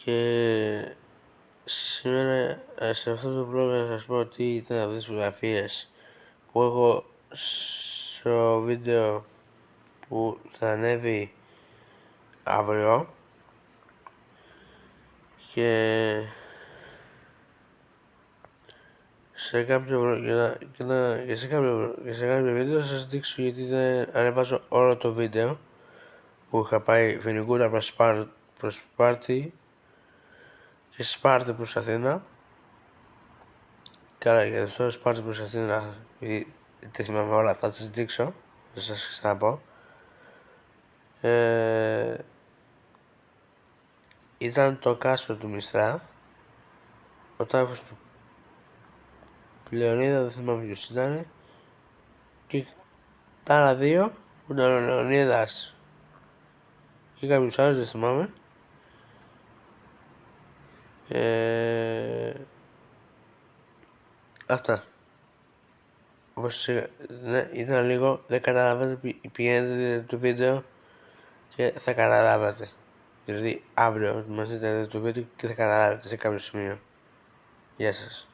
Και σήμερα σε αυτό το vlog να σας πω τι ήταν αυτές τις φωτογραφίες που έχω στο βίντεο που θα ανέβει αύριο και σε κάποιο βίντεο θα σας δείξω γιατί δεν ανεβάζω όλο το βίντεο που είχα πάει Φοινικούρα προς Σπάρτη και Σπάρτη προς Αθήνα. Καλά, για το Σπάρτη προς Αθήνα, γιατί τα θυμάμαι όλα, θα σας δείξω, θα σας ξαναπώ. Ήταν το κάστρο του Μιστρά, ο τάφος του Λεωνίδα, δεν θυμάμαι ποιος ήταν, και τα άλλα δύο που ήταν ο Λεωνίδας και κάποιος άλλος, δεν θυμάμαι. Αυτά. Όπως ναι, ήταν λίγο, δεν καταλαβαίνετε, πηγαίνετε το βίντεο και θα καταλάβετε. Δηλαδή αύριο μας δείτε το βίντεο και θα καταλάβετε σε κάποιο σημείο. Γεια σας.